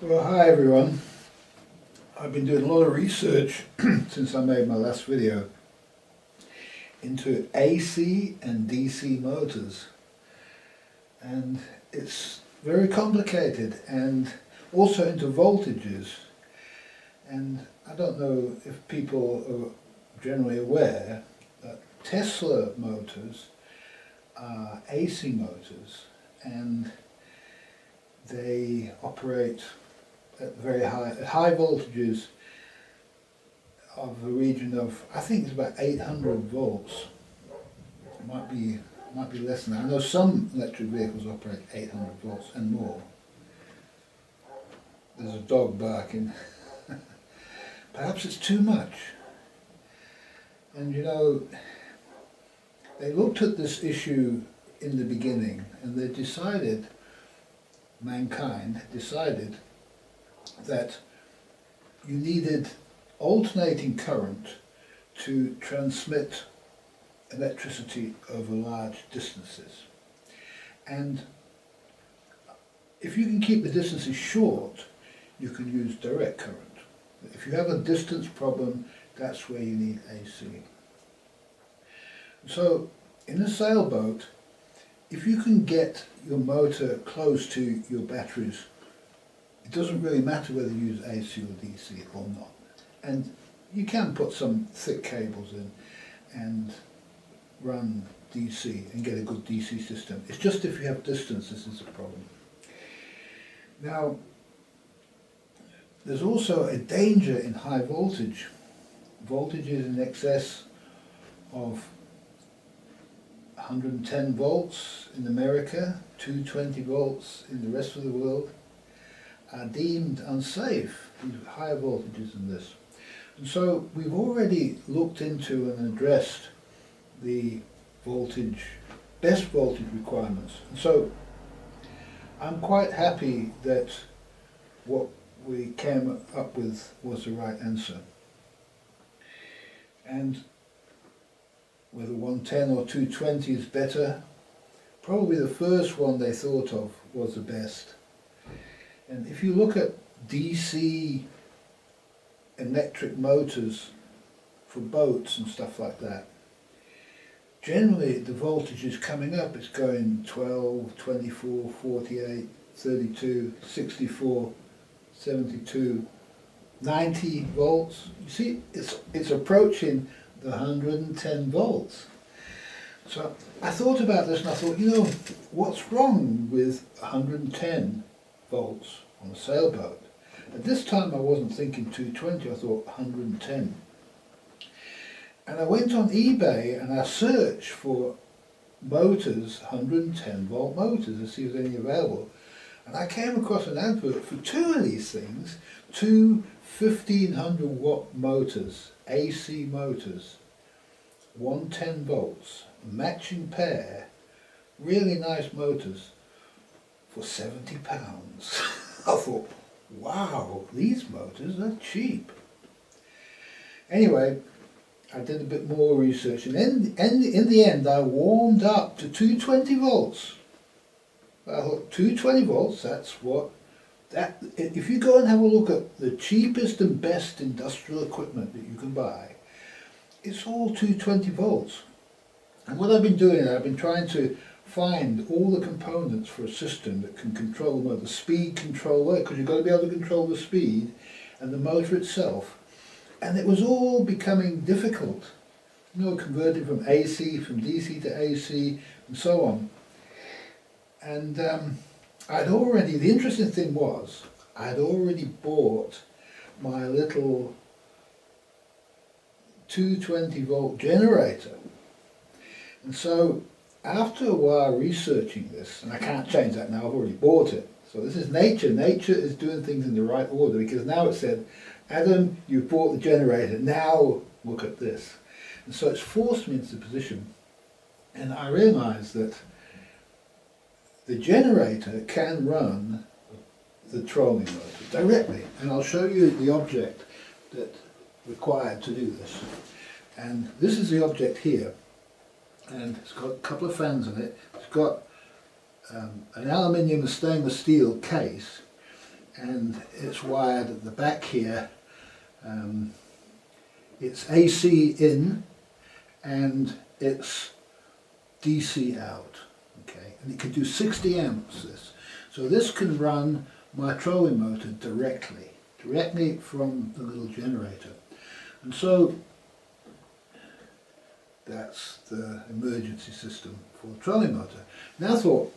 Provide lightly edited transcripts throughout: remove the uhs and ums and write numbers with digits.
Well, hi everyone. I've been doing a lot of research since I made my last video into AC and DC motors, and it's very complicated, and also into voltages. And I don't know if people are generally aware that Tesla motors are AC motors, and they operate at very high voltages of the region of, I think it's about 800 volts. It might be less than that. I know some electric vehicles operate 800 volts and more. There's a dog barking. Perhaps it's too much. And you know, they looked at this issue in the beginning, and they decided, mankind decided, that you needed alternating current to transmit electricity over large distances. And if you can keep the distances short, you can use direct current. If you have a distance problem, that's where you need AC. So in a sailboat, if you can get your motor close to your batteries, it doesn't really matter whether you use AC or DC or not. And you can put some thick cables in and run DC and get a good DC system. It's just if you have distance, this is a problem. Now, there's also a danger in high voltage. Voltages in excess of 110 volts in America, 220 volts in the rest of the world, are deemed unsafe, these higher voltages than this. And so we've already looked into and addressed the best voltage requirements. And so I'm quite happy that what we came up with was the right answer. And whether 110 or 220 is better, probably the first one they thought of was the best. And if you look at DC electric motors for boats and stuff like that, generally the voltage is coming up. It's going 12, 24, 48, 32, 64, 72, 90 volts. You see, it's approaching the 110 volts. So I thought about this and I thought, you know, what's wrong with 110 volts on a sailboat? At this time I wasn't thinking 220, I thought 110. And I went on eBay and I searched for motors, 110 volt motors, to see if there's any available. And I came across an advert for two of these things, two 1500 watt motors, AC motors, 110 volts, matching pair, really nice motors, for £70. I thought, wow, these motors are cheap. Anyway, I did a bit more research, and in the end I warmed up to 220 volts. I thought 220 volts, if you go and have a look at the cheapest and best industrial equipment that you can buy, it's all 220 volts. And what I've been doing, I've been trying to find all the components for a system that can control the motor, the speed controller, because you've got to be able to control the speed, and the motor itself. And it was all becoming difficult, you know, converting from AC, from DC to AC, and so on. And the interesting thing was, I'd already bought my little 220 volt generator. And so after a while researching this, and I can't change that now, I've already bought it. So this is nature. Nature is doing things in the right order, because now it said, Adam, you bought the generator, now look at this. And so it's forced me into the position, and I realised that the generator can run the trolling motor directly. And I'll show you the object that required to do this. And this is the object here. And it's got a couple of fans in it. It's got an aluminium and stainless steel case, and it's wired at the back here. It's AC in and it's DC out, okay, and it can do 60 amps this. So this can run my trolling motor directly from the little generator. And so that's the emergency system for the trolling motor. Now I thought,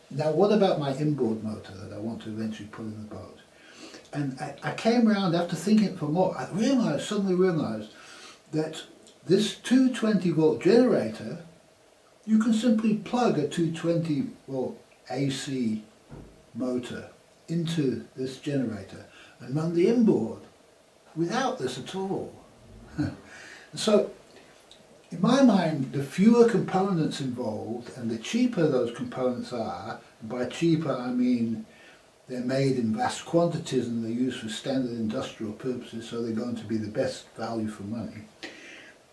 now what about my inboard motor that I want to eventually put in the boat? And I came around after thinking for more. I suddenly realised that this 220 volt generator, you can simply plug a 220 volt AC motor into this generator and run the inboard without this at all. So in my mind, the fewer components involved and the cheaper those components are, and by cheaper I mean they're made in vast quantities and they're used for standard industrial purposes, so they're going to be the best value for money.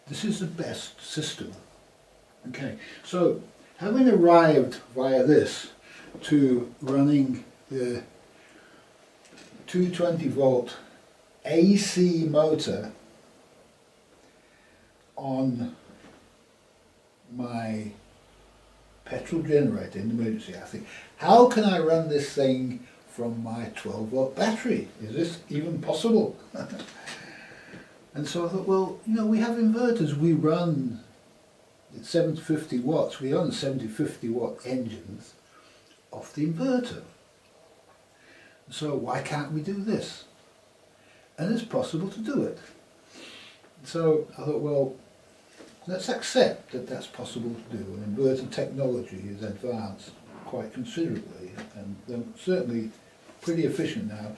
This is the best system. Okay, so having arrived via this to running the 220 volt AC motor on my petrol generator in emergency, I think, how can I run this thing from my 12 volt battery? Is this even possible? And so I thought, well, you know, we have inverters, we run at 750 watts, we run 750 watt engines off the inverter. So why can't we do this? And it's possible to do it. So I thought, well, let's accept that that's possible to do. And inverter technology is advanced quite considerably, and they're certainly pretty efficient now,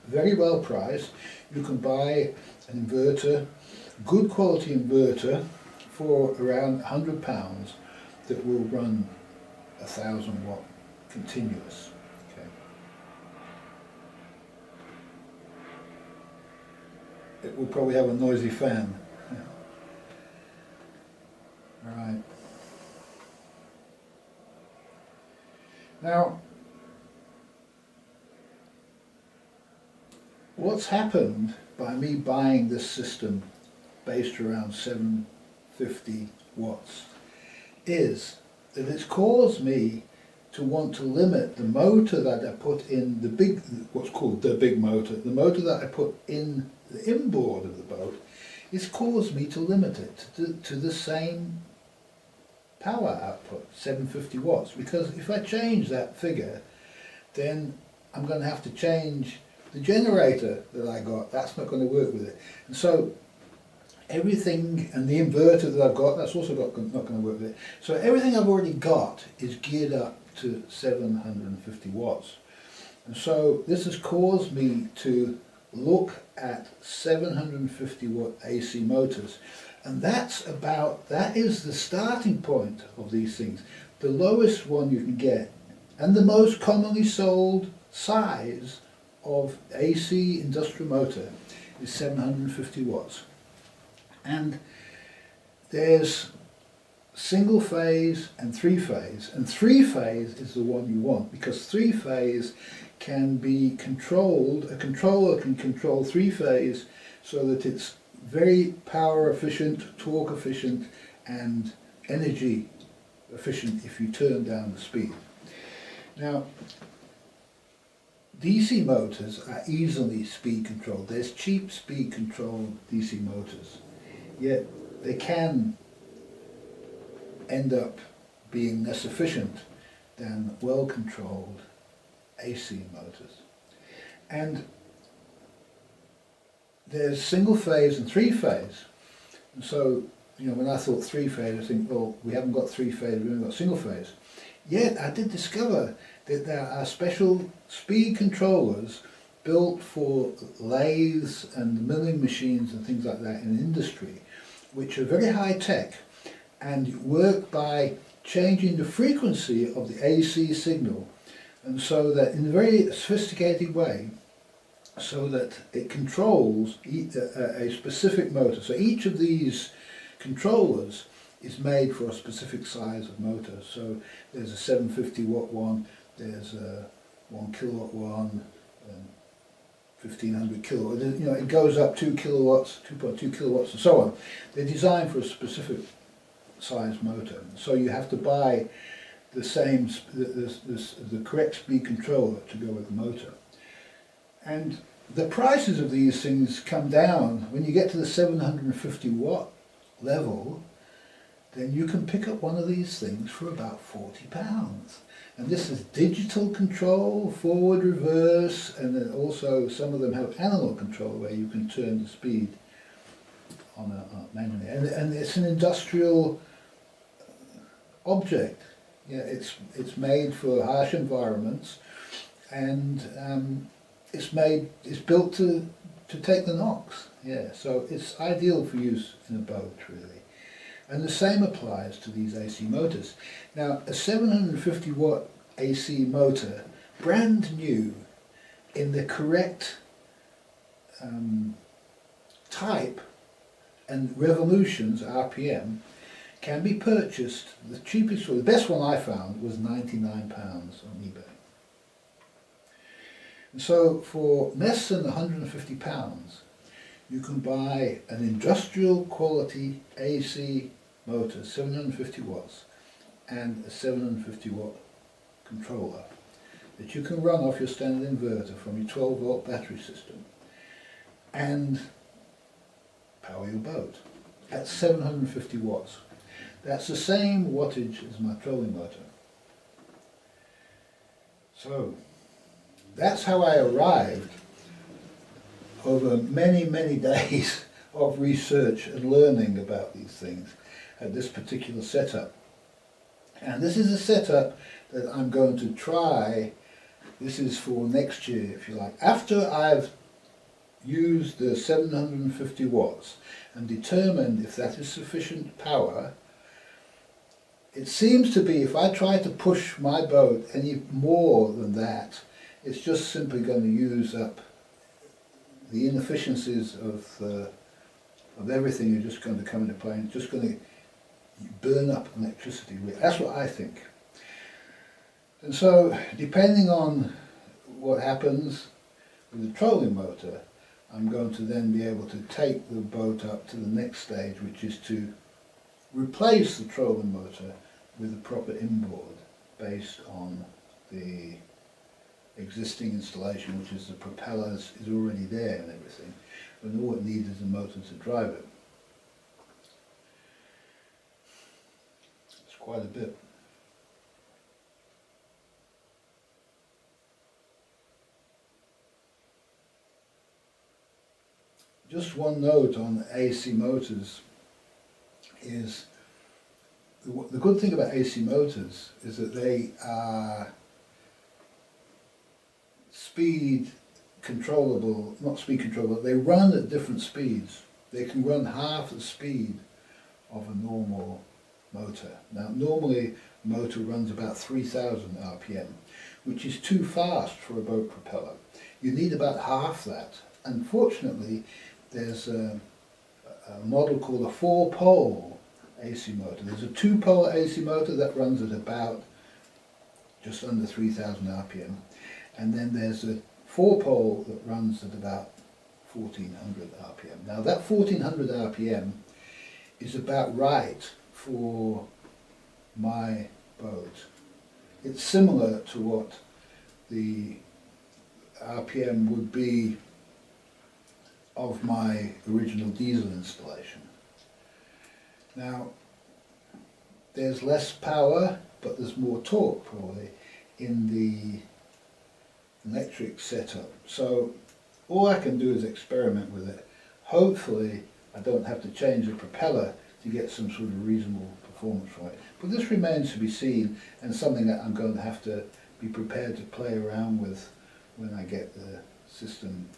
very well priced. You can buy an inverter, good quality inverter, for around £100 that will run 1000 watt continuous. Okay. It will probably have a noisy fan. All right. Now, what's happened by me buying this system based around 750 watts is that it's caused me to want to limit the motor that I put in the big, what's called the big motor, the motor that I put in the inboard of the boat. It's caused me to limit it to the same power output, 750 watts, because if I change that figure, then I'm going to have to change the generator that I got. That's not going to work with it. And so everything, and the inverter that I've got, that's also not going to work with it. So everything I've already got is geared up to 750 watts. And so this has caused me to look at 750 watt AC motors. And that is the starting point of these things. The lowest one you can get, and the most commonly sold size of AC industrial motor, is 750 watts. And there's single phase and three phase, and three phase is the one you want, because three phase can be controlled. A controller can control three phase so that it's very power efficient, torque efficient, and energy efficient if you turn down the speed. Now, DC motors are easily speed controlled. There's cheap speed controlled DC motors, yet they can end up being less efficient than well controlled AC motors. And there's single phase and three phase. And so, you know, when I thought three phase, I think, well, we haven't got three phase, we haven't got single phase. Yet I did discover that there are special speed controllers built for lathes and milling machines and things like that in industry, which are very high tech and work by changing the frequency of the AC signal, and so that in a very sophisticated way, so that it controls a specific motor. So each of these controllers is made for a specific size of motor. So there's a 750 watt one, there's a 1 kilowatt one, 1500 kilowatt. You know, it goes up 2 kilowatts, 2.2 kilowatts, and so on. They're designed for a specific size motor. So you have to buy the same, the correct speed controller to go with the motor. And the prices of these things come down when you get to the 750 watt level. Then you can pick up one of these things for about £40. And this is digital control, forward, reverse, and then also some of them have analog control where you can turn the speed on a manually. And it's an industrial object. Yeah, it's made for harsh environments, and it's built to take the knocks. Yeah, so it's ideal for use in a boat, really. And the same applies to these AC motors. Now, a 750 watt AC motor, brand new, in the correct type and revolutions, RPM, can be purchased. The cheapest one, the best one I found was £99 on eBay. And so for less than £150, you can buy an industrial quality AC motor, 750 watts, and a 750 watt controller that you can run off your standard inverter from your 12 volt battery system and power your boat at 750 watts. That's the same wattage as my trolling motor. So that's how I arrived over many, many days of research and learning about these things at this particular setup. And this is a setup that I'm going to try. This is for next year, if you like. After I've used the 750 watts and determined if that is sufficient power, it seems to be if I try to push my boat any more than that, it's just simply going to use up the inefficiencies of everything are just going to come into play, and it's just going to burn up electricity. That's what I think. And so, depending on what happens with the trolling motor, I'm going to then be able to take the boat up to the next stage, which is to replace the trolling motor with a proper inboard based on the existing installation, which is the propellers is already there and everything, and all it needs is a motor to drive it. It's quite a bit. Just one note on AC motors is the good thing about AC motors is that they are speed controllable, not speed controllable, they run at different speeds. They can run half the speed of a normal motor. Now normally a motor runs about 3000 RPM, which is too fast for a boat propeller. You need about half that. Unfortunately, there's a model called a 4-pole AC motor. There's a 2-pole AC motor that runs at about just under 3000 RPM. And then there's a 4-pole that runs at about 1400 RPM. Now that 1400 RPM is about right for my boat. It's similar to what the RPM would be of my original diesel installation. Now there's less power, but there's more torque probably in the electric setup. So all I can do is experiment with it. Hopefully I don't have to change the propeller to get some sort of reasonable performance from it. But this remains to be seen, and something that I'm going to have to be prepared to play around with when I get the system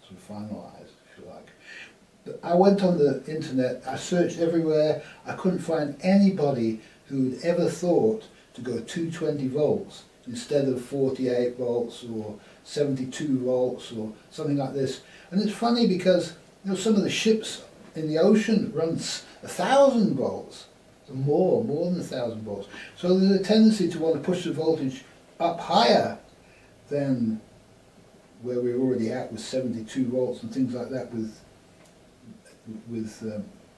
sort of finalised, if you like. I went on the internet, I searched everywhere, I couldn't find anybody who'd ever thought to go 220 volts instead of 48 volts or 72 volts or something like this. And it's funny because, you know, some of the ships in the ocean runs 1000 volts. more than 1,000 volts. So there's a tendency to want to push the voltage up higher than where we're already at with 72 volts and things like that with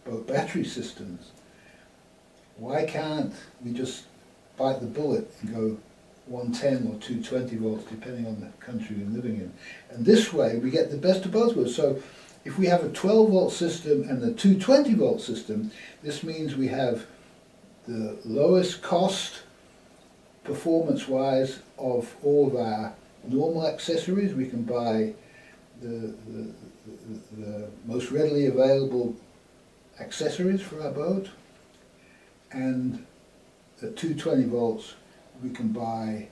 both battery systems. Why can't we just bite the bullet and go 110 or 220 volts depending on the country we're living in? And this way we get the best of both worlds. So if we have a 12 volt system and a 220 volt system, this means we have the lowest cost performance wise of all of our normal accessories. We can buy the most readily available accessories for our boat, and at 220 volts we can buy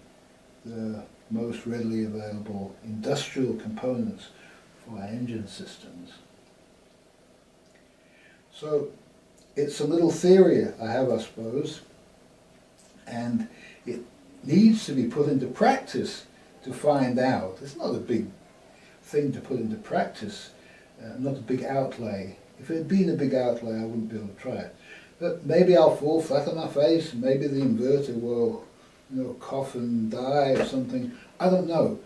the most readily available industrial components for our engine systems. So it's a little theory I have, I suppose, and it needs to be put into practice to find out. It's not a big thing to put into practice, not a big outlay. If it had been a big outlay, I wouldn't be able to try it. But maybe I'll fall flat on my face, and maybe the inverter will, cough and die or something. I don't know.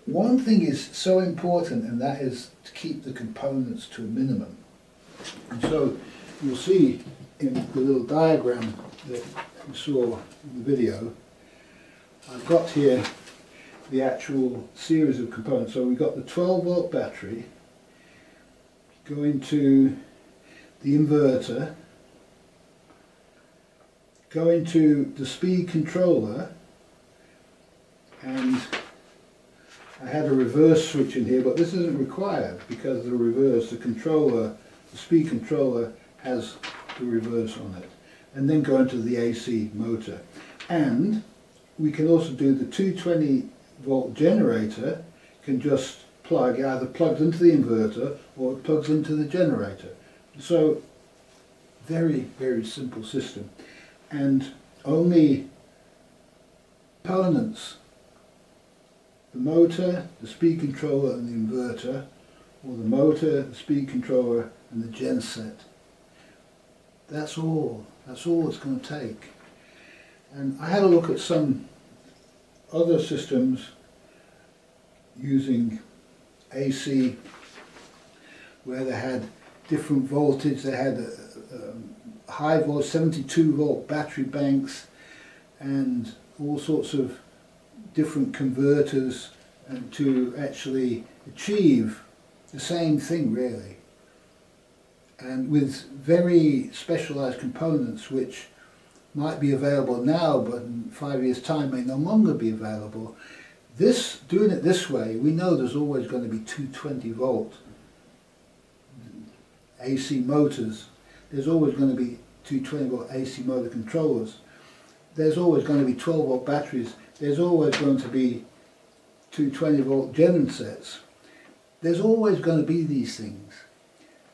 One thing is so important, and that is to keep the components to a minimum. And so you'll see in the little diagram that you saw in the video, I've got here the actual series of components. So we've got the 12 volt battery going to the inverter, going to the speed controller, and I had a reverse switch in here, but this isn't required because the reverse, the speed controller has the reverse on it, and then go into the AC motor. And we can also do the 220 volt generator, can just plug, either plugs into the inverter or it plugs into the generator. So very, very simple system. And only components, the motor, the speed controller and the inverter, or the motor, the speed controller and the genset. That's all it's going to take. And I had a look at some other systems using AC where they had different voltage. They had high voltage 72 volt battery banks and all sorts of different converters, and to actually achieve the same thing really, and with very specialized components which might be available now but in 5 years time may no longer be available. Doing it this way, we know there's always going to be 220 volt AC motors, there's always going to be 220 volt AC motor controllers, there's always going to be 12 volt batteries, there's always going to be 220 volt gensets. There's always going to be these things.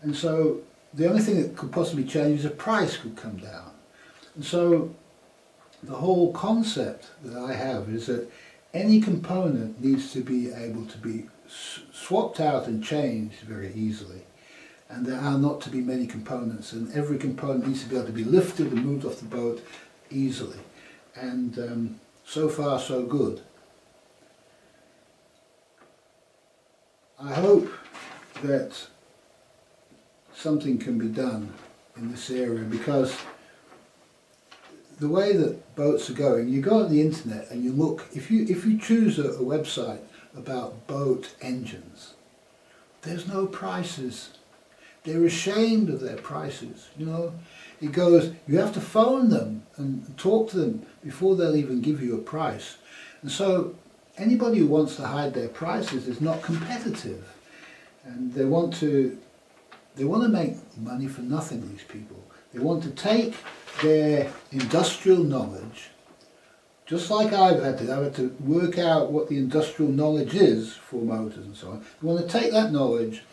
And so the only thing that could possibly change is the price could come down. And so the whole concept that I have is that any component needs to be able to be swapped out and changed very easily. And there are not to be many components, and every component needs to be able to be lifted and moved off the boat easily. And so far so good. I hope that something can be done in this area, because the way that boats are going, you go on the internet and you look, if you choose a website about boat engines, there's no prices. They're ashamed of their prices, It goes, you have to phone them and talk to them before they'll even give you a price. And so anybody who wants to hide their prices is not competitive. And they want to make money for nothing, these people. They want to take their industrial knowledge, just like I've had to work out what the industrial knowledge is for motors and so on. They want to take that knowledge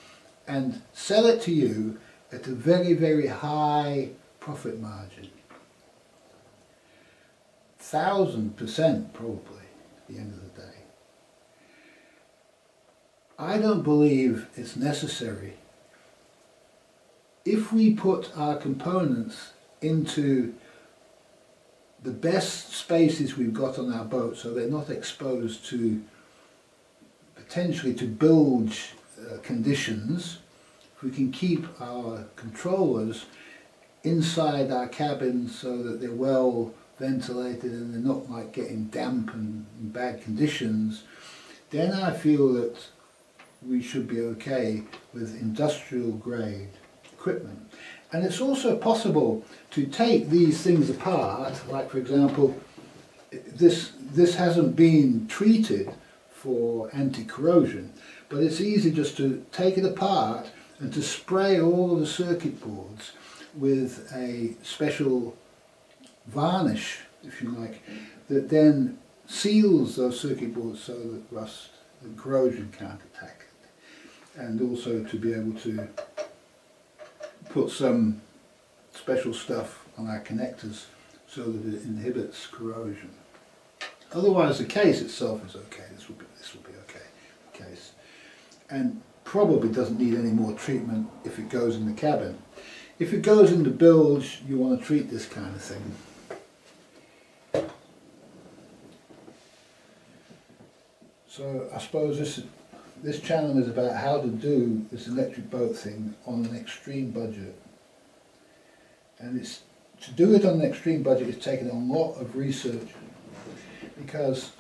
and sell it to you at a very, very high profit margin. 1000% probably at the end of the day. I don't believe it's necessary. If we put our components into the best spaces we've got on our boat, so they're not exposed to potentially to bilge conditions. If we can keep our controllers inside our cabins so that they're well ventilated and they're not like getting damp and in bad conditions, then I feel that we should be okay with industrial grade equipment. And it's also possible to take these things apart, like for example, this hasn't been treated for anti-corrosion, but it's easy just to take it apart and to spray all of the circuit boards with a special varnish, if you like, that then seals those circuit boards so that rust and corrosion can't attack it. And also to be able to put some special stuff on our connectors so that it inhibits corrosion. Otherwise the case itself is okay, this will be okay, the case. And probably doesn't need any more treatment if it goes in the cabin. If it goes in the bilge, you want to treat this kind of thing. So I suppose this channel is about how to do this electric boat thing on an extreme budget. And to do it on an extreme budget is taking a lot of research, because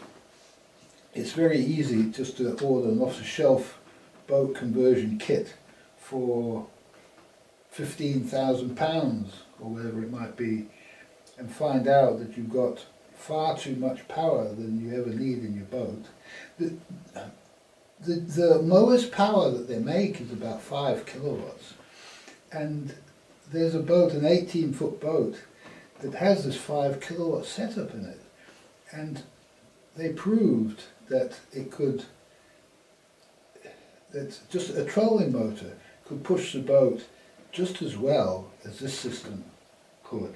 it's very easy just to order an off-the-shelf boat conversion kit for £15,000 or whatever it might be, and find out that you've got far too much power than you ever need in your boat. The lowest power that they make is about 5 kilowatts, and there's a boat, an 18-foot boat, that has this 5 kilowatt setup in it, and they proved that that just a trolling motor could push the boat just as well as this system could.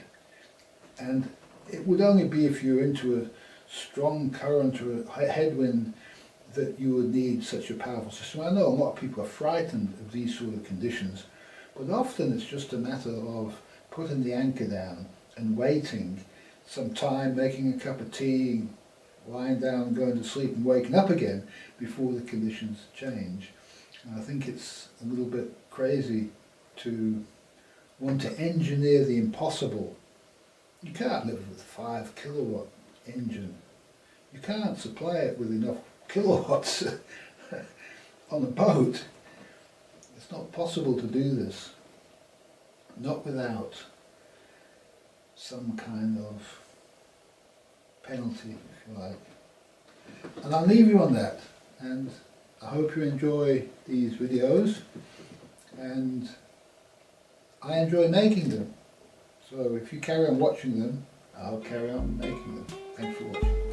And it would only be if you're into a strong current or a headwind that you would need such a powerful system. I know a lot of people are frightened of these sort of conditions, but often it's just a matter of putting the anchor down and waiting some time, making a cup of tea, lying down, going to sleep and waking up again before the conditions change. And I think it's a little bit crazy to want to engineer the impossible. You can't live with a 5 kilowatt engine. You can't supply it with enough kilowatts on a boat. It's not possible to do this, not without some kind of penalty, if you like. And I'll leave you on that, and I hope you enjoy these videos, and I enjoy making them. So if you carry on watching them, I'll carry on making them. Thanks for watching.